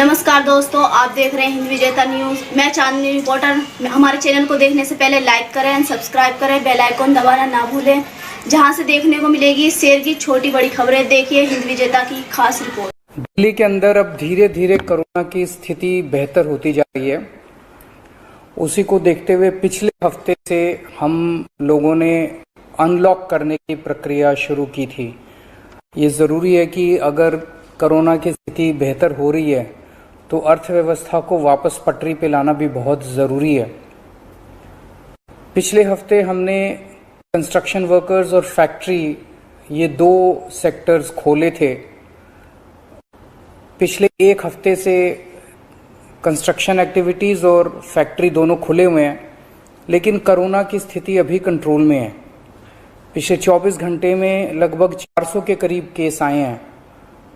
नमस्कार दोस्तों, आप देख रहे हैं हिंद विजेता न्यूज। मैं चांदनी रिपोर्टर। हमारे चैनल को देखने से पहले लाइक करें एंड सब्सक्राइब करें, बेल आइकन दबाना ना भूलें, जहां से देखने को मिलेगी शेर की छोटी बड़ी खबरें। देखिए हिंद विजेता की खास रिपोर्ट। दिल्ली के अंदर अब धीरे धीरे कोरोना की स्थिति बेहतर होती जा रही है। उसी को देखते हुए पिछले हफ्ते से हम लोगों ने अनलॉक करने की प्रक्रिया शुरू की थी। ये ज़रूरी है कि अगर कोरोना की स्थिति बेहतर हो रही है तो अर्थव्यवस्था को वापस पटरी पे लाना भी बहुत ज़रूरी है। पिछले हफ्ते हमने कंस्ट्रक्शन वर्कर्स और फैक्ट्री, ये दो सेक्टर्स खोले थे। पिछले एक हफ्ते से कंस्ट्रक्शन एक्टिविटीज़ और फैक्ट्री दोनों खुले हुए हैं, लेकिन कोरोना की स्थिति अभी कंट्रोल में है। पिछले 24 घंटे में लगभग 400 के करीब केस आए हैं।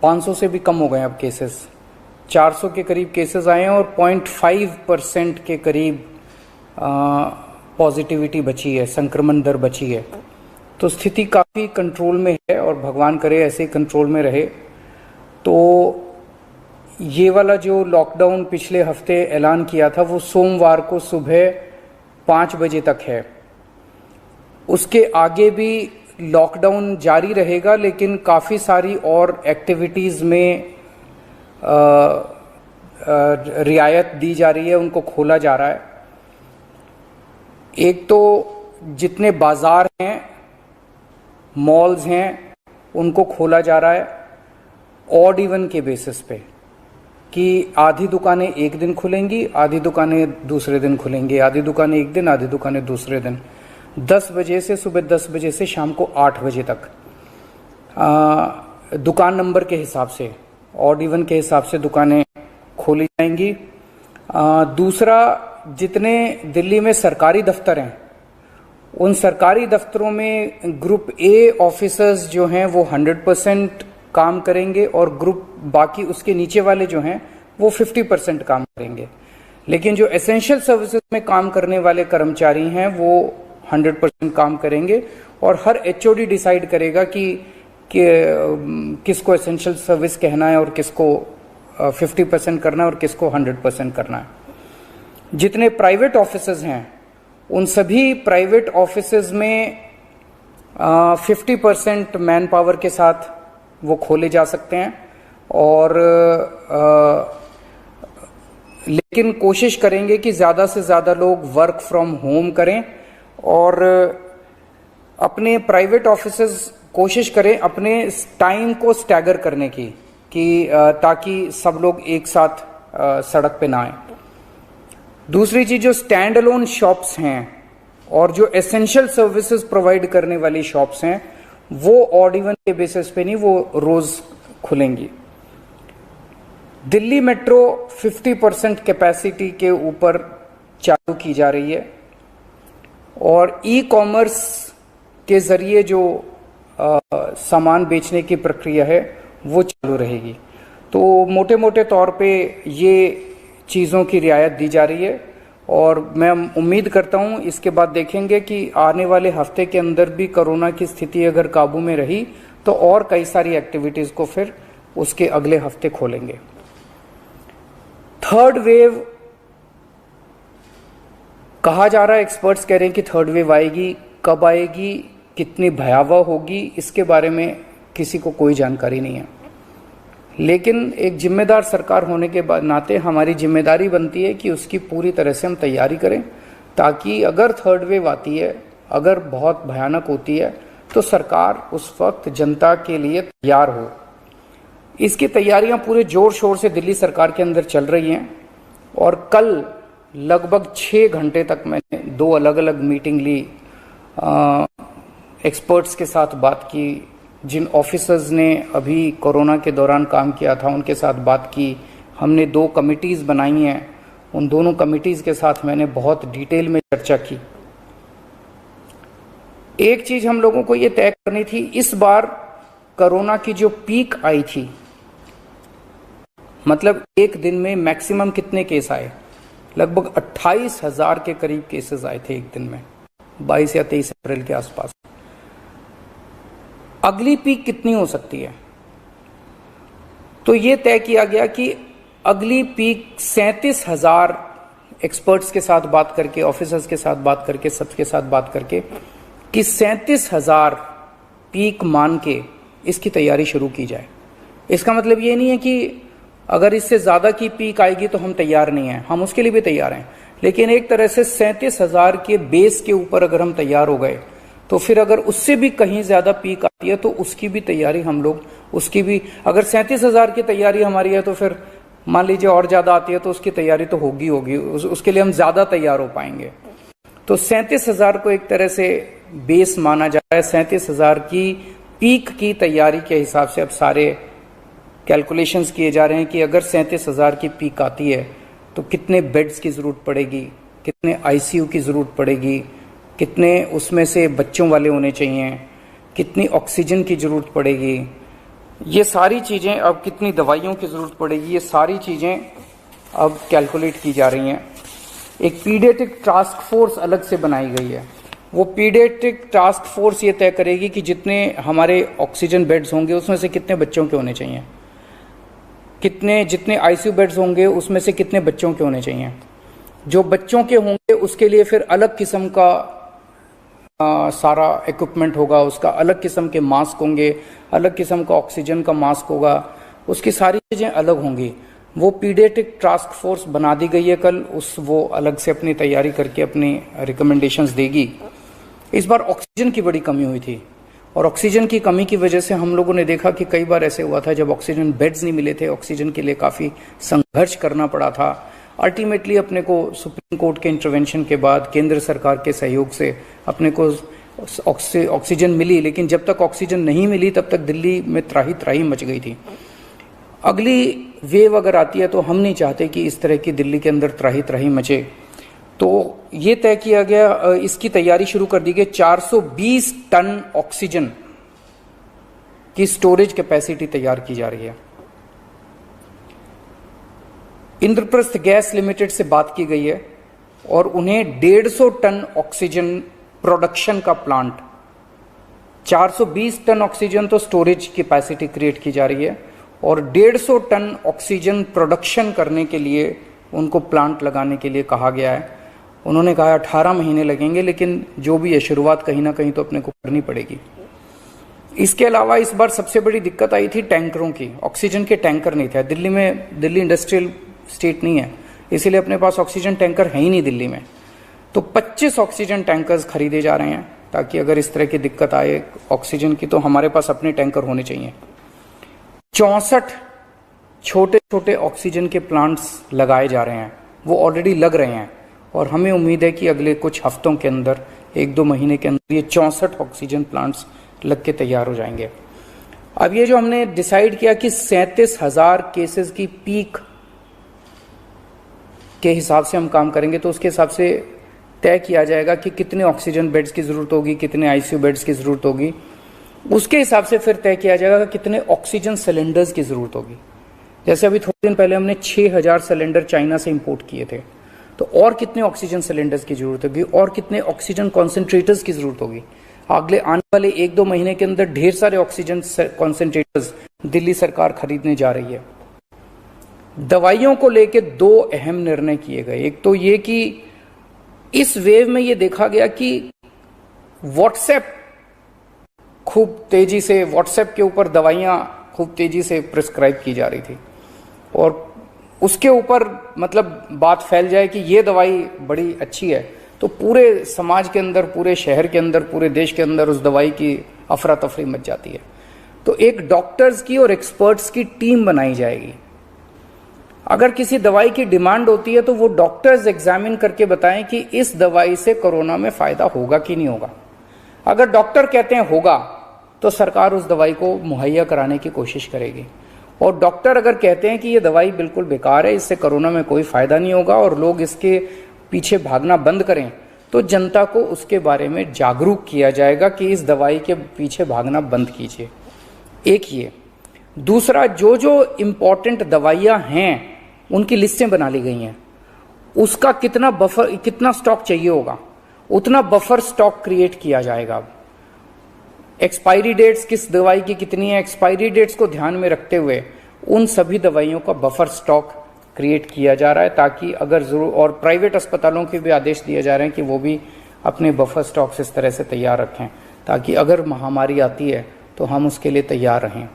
500 से भी कम हो गए अब केसेस। 400 के करीब केसेस आए हैं और 0.5% के करीब पॉजिटिविटी बची है, संक्रमण दर बची है। तो स्थिति काफ़ी कंट्रोल में है और भगवान करे ऐसे ही कंट्रोल में रहे। तो ये वाला जो लॉकडाउन पिछले हफ्ते ऐलान किया था वो सोमवार को सुबह 5 बजे तक है। उसके आगे भी लॉकडाउन जारी रहेगा, लेकिन काफ़ी सारी और एक्टिविटीज़ में रियायत दी जा रही है, उनको खोला जा रहा है। एक तो जितने बाजार हैं, मॉल्स हैं, उनको खोला जा रहा है ऑड इवन के बेसिस पे, कि आधी दुकानें एक दिन खुलेंगी, आधी दुकानें दूसरे दिन खुलेंगी, आधी दुकानें एक दिन, आधी दुकानें दूसरे दिन। 10 बजे से सुबह 10 बजे से शाम को 8 बजे तक दुकान नंबर के हिसाब से, ऑड इवन के हिसाब से दुकानें खोली जाएंगी। दूसरा, जितने दिल्ली में सरकारी दफ्तर हैं, उन सरकारी दफ्तरों में ग्रुप ए ऑफिसर्स जो हैं वो 100% काम करेंगे और ग्रुप बाकी उसके नीचे वाले जो हैं वो 50% काम करेंगे। लेकिन जो एसेंशियल सर्विसेज में काम करने वाले कर्मचारी हैं वो 100% काम करेंगे और हर एचओडी डिसाइड करेगा कि किसको एसेंशियल सर्विस कहना है और किसको 50% करना है और किसको 100% करना है। जितने प्राइवेट ऑफिसेज हैं उन सभी प्राइवेट ऑफिसेज में 50% मैन पावर के साथ वो खोले जा सकते हैं और लेकिन कोशिश करेंगे कि ज़्यादा से ज़्यादा लोग वर्क फ्रॉम होम करें और अपने प्राइवेट ऑफिसेज कोशिश करें अपने टाइम को स्टैगर करने की, कि ताकि सब लोग एक साथ सड़क पे ना आए। दूसरी चीज, जो स्टैंड अलोन शॉप्स हैं और जो एसेंशियल सर्विसेज प्रोवाइड करने वाली शॉप्स हैं वो ऑड इवन के बेसिस पे नहीं, वो रोज खुलेंगी। दिल्ली मेट्रो 50% कैपेसिटी के ऊपर चालू की जा रही है और ई कॉमर्स के जरिए जो सामान बेचने की प्रक्रिया है वो चालू रहेगी। तो मोटे मोटे तौर पे ये चीज़ों की रियायत दी जा रही है और मैं उम्मीद करता हूँ इसके बाद देखेंगे कि आने वाले हफ्ते के अंदर भी कोरोना की स्थिति अगर काबू में रही तो और कई सारी एक्टिविटीज़ को फिर उसके अगले हफ्ते खोलेंगे। थर्ड वेव कहा जा रहा है, एक्सपर्ट्स कह रहे हैं कि थर्ड वेव आएगी। कब आएगी, कितनी भयावह होगी, इसके बारे में किसी को कोई जानकारी नहीं है। लेकिन एक जिम्मेदार सरकार होने के नाते हमारी जिम्मेदारी बनती है कि उसकी पूरी तरह से हम तैयारी करें, ताकि अगर थर्ड वेव आती है, अगर बहुत भयानक होती है, तो सरकार उस वक्त जनता के लिए तैयार हो। इसकी तैयारियां पूरे जोर शोर से दिल्ली सरकार के अंदर चल रही हैं और कल लगभग 6 घंटे तक मैंने 2 अलग अलग मीटिंग ली, एक्सपर्ट्स के साथ बात की, जिन ऑफिसर्स ने अभी कोरोना के दौरान काम किया था उनके साथ बात की। हमने 2 कमिटीज़ बनाई हैं, उन दोनों कमिटीज़ के साथ मैंने बहुत डिटेल में चर्चा की। एक चीज़ हम लोगों को ये तय करनी थी, इस बार कोरोना की जो पीक आई थी, मतलब एक दिन में मैक्सिमम कितने केस आए, लगभग 28,000 के करीब केसेस आए थे एक दिन में, 22 या 23 अप्रैल के आसपास। अगली पीक कितनी हो सकती है, तो ये तय किया गया कि अगली पीक 37,000 एक्सपर्ट्स के साथ बात करके, ऑफिसर्स के साथ बात करके, सबके साथ बात करके कि 37,000 पीक मान के इसकी तैयारी शुरू की जाए। इसका मतलब ये नहीं है कि अगर इससे ज्यादा की पीक आएगी तो हम तैयार नहीं हैं, हम उसके लिए भी तैयार हैं, लेकिन एक तरह से 37,000 के बेस के ऊपर अगर हम तैयार हो गए तो फिर अगर उससे भी कहीं ज्यादा पीक आती है तो उसकी भी तैयारी हम लोग, उसकी भी, अगर 37,000 की तैयारी हमारी है तो फिर मान लीजिए और ज्यादा आती है तो उसकी तैयारी तो होगी उसके लिए हम ज्यादा तैयार हो पाएंगे। तो 37,000 को एक तरह से बेस माना जा रहा है। 37,000 की पीक की तैयारी के हिसाब से अब सारे कैलकुलेशंस किए जा रहे हैं कि अगर 37,000 की पीक आती है तो कितने बेड्स की जरूरत पड़ेगी, कितने आईसीयू की जरूरत पड़ेगी, कितने उसमें से बच्चों वाले होने चाहिए, कितनी ऑक्सीजन की जरूरत पड़ेगी, ये सारी चीजें, अब कितनी दवाइयों की जरूरत पड़ेगी, ये सारी चीजें अब कैलकुलेट की जा रही हैं। एक पीडियाट्रिक टास्क फोर्स अलग से बनाई गई है। वो पीडियाट्रिक टास्क फोर्स ये तय करेगी कि जितने हमारे ऑक्सीजन बेड्स होंगे उसमें से कितने बच्चों के होने चाहिए, जितने आईसीयू बेड्स होंगे उसमें से कितने बच्चों के होने चाहिए। जो बच्चों के होंगे उसके लिए फिर अलग किस्म का सारा इक्विपमेंट होगा, उसका अलग किस्म के मास्क होंगे, अलग किस्म का ऑक्सीजन का मास्क होगा, उसकी सारी चीजें अलग होंगी। वो पीडियाट्रिक टास्क फोर्स बना दी गई है कल, वो अलग से अपनी तैयारी करके अपनी रिकमेंडेशंस देगी। इस बार ऑक्सीजन की बड़ी कमी हुई थी और ऑक्सीजन की कमी की वजह से हम लोगों ने देखा कि कई बार ऐसे हुआ था जब ऑक्सीजन बेड्स नहीं मिले थे, ऑक्सीजन के लिए काफी संघर्ष करना पड़ा था। अल्टीमेटली अपने को सुप्रीम कोर्ट के इंटरवेंशन के बाद केंद्र सरकार के सहयोग से अपने को ऑक्सीजन मिली, लेकिन जब तक ऑक्सीजन नहीं मिली तब तक दिल्ली में त्राही त्राही मच गई थी। अगली वेव अगर आती है तो हम नहीं चाहते कि इस तरह की दिल्ली के अंदर त्राही त्राही मचे, तो ये तय किया गया, इसकी तैयारी शुरू कर दी गई। 420 टन ऑक्सीजन की स्टोरेज कैपेसिटी तैयार की जा रही है। इंद्रप्रस्थ गैस लिमिटेड से बात की गई है और उन्हें 150 टन ऑक्सीजन प्रोडक्शन का प्लांट, 420 टन ऑक्सीजन तो स्टोरेज कैपेसिटी क्रिएट की जा रही है और 150 टन ऑक्सीजन प्रोडक्शन करने के लिए उनको प्लांट लगाने के लिए कहा गया है। उन्होंने कहा 18 महीने लगेंगे, लेकिन जो भी है शुरुआत कहीं ना कहीं तो अपने को करनी पड़ेगी। इसके अलावा इस बार सबसे बड़ी दिक्कत आई थी टैंकरों की। ऑक्सीजन के टैंकर नहीं थे दिल्ली में, दिल्ली इंडस्ट्रियल स्टेट नहीं है, इसीलिए अपने पास ऑक्सीजन टैंकर है ही नहीं दिल्ली में। तो 25 ऑक्सीजन टैंकर्स खरीदे जा रहे हैं ताकि अगर इस तरह की दिक्कत आए ऑक्सीजन की तो हमारे पास अपने टैंकर होने चाहिए। 64 छोटे छोटे ऑक्सीजन के प्लांट्स लगाए जा रहे हैं, वो ऑलरेडी लग रहे हैं और हमें उम्मीद है कि अगले कुछ हफ्तों के अंदर, 1-2 महीने के अंदर ये 64 ऑक्सीजन प्लांट्स लग के तैयार हो जाएंगे। अब ये जो हमने डिसाइड किया कि 37,000 केसेस की पीक के हिसाब से हम काम करेंगे, तो उसके हिसाब से तय किया जाएगा कि कितने ऑक्सीजन बेड्स की जरूरत होगी, कितने आईसीयू बेड्स की जरूरत होगी। उसके हिसाब से फिर तय किया जाएगा कि कितने ऑक्सीजन सिलेंडर्स की जरूरत होगी। जैसे अभी थोड़े दिन पहले हमने 6,000 सिलेंडर चाइना से इंपोर्ट किए थे, तो और कितने ऑक्सीजन सिलेंडर्स की जरूरत होगी और कितने ऑक्सीजन कॉन्सेंट्रेटर्स की जरूरत होगी। अगले आने वाले 1-2 महीने के अंदर ढेर सारे ऑक्सीजन कॉन्सेंट्रेटर्स दिल्ली सरकार खरीदने जा रही है। दवाइयों को लेकर 2 अहम निर्णय किए गए। एक तो ये कि इस वेव में ये देखा गया कि व्हाट्सएप खूब तेजी से, व्हाट्सएप के ऊपर दवाइयां खूब तेजी से प्रिस्क्राइब की जा रही थी और उसके ऊपर मतलब बात फैल जाए कि ये दवाई बड़ी अच्छी है, तो पूरे समाज के अंदर, पूरे शहर के अंदर, पूरे देश के अंदर उस दवाई की अफरा तफरी मच जाती है। तो एक डॉक्टर्स की और एक्सपर्ट्स की टीम बनाई जाएगी। अगर किसी दवाई की डिमांड होती है तो वो डॉक्टर्स एग्जामिन करके बताएं कि इस दवाई से कोरोना में फायदा होगा कि नहीं होगा। अगर डॉक्टर कहते हैं होगा तो सरकार उस दवाई को मुहैया कराने की कोशिश करेगी, और डॉक्टर अगर कहते हैं कि ये दवाई बिल्कुल बेकार है, इससे कोरोना में कोई फायदा नहीं होगा और लोग इसके पीछे भागना बंद करें, तो जनता को उसके बारे में जागरूक किया जाएगा कि इस दवाई के पीछे भागना बंद कीजिए। एक ये। दूसरा, जो जो इंपॉर्टेंट दवाइयां हैं उनकी लिस्टें बना ली गई हैं, उसका कितना स्टॉक चाहिए होगा उतना बफर स्टॉक क्रिएट किया जाएगा। एक्सपायरी डेट्स किस दवाई की कितनी है, एक्सपायरी डेट्स को ध्यान में रखते हुए उन सभी दवाइयों का बफर स्टॉक क्रिएट किया जा रहा है, ताकि अगर जरूर, और प्राइवेट अस्पतालों के भी आदेश दिए जा रहे हैं कि वो भी अपने बफर स्टॉक्स इस तरह से तैयार रखें ताकि अगर महामारी आती है तो हम उसके लिए तैयार रहें।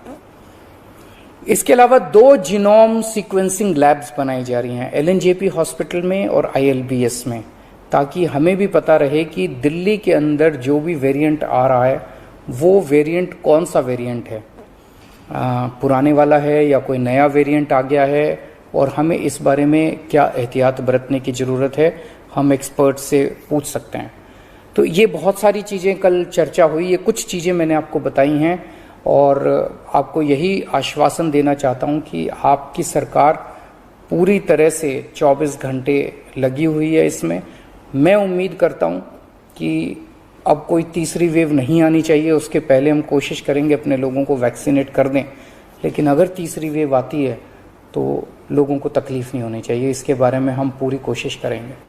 इसके अलावा 2 जीनोम सीक्वेंसिंग लैब्स बनाई जा रही हैं LNJP हॉस्पिटल में और ILBS में, ताकि हमें भी पता रहे कि दिल्ली के अंदर जो भी वेरिएंट आ रहा है वो वेरिएंट कौन सा वेरिएंट है, पुराने वाला है या कोई नया वेरिएंट आ गया है, और हमें इस बारे में क्या एहतियात बरतने की ज़रूरत है, हम एक्सपर्ट से पूछ सकते हैं। तो ये बहुत सारी चीज़ें कल चर्चा हुई, ये कुछ चीज़ें मैंने आपको बताई हैं और आपको यही आश्वासन देना चाहता हूं कि आपकी सरकार पूरी तरह से 24 घंटे लगी हुई है इसमें। मैं उम्मीद करता हूं कि अब कोई तीसरी वेव नहीं आनी चाहिए, उसके पहले हम कोशिश करेंगे अपने लोगों को वैक्सीनेट कर दें, लेकिन अगर तीसरी वेव आती है तो लोगों को तकलीफ नहीं होनी चाहिए, इसके बारे में हम पूरी कोशिश करेंगे।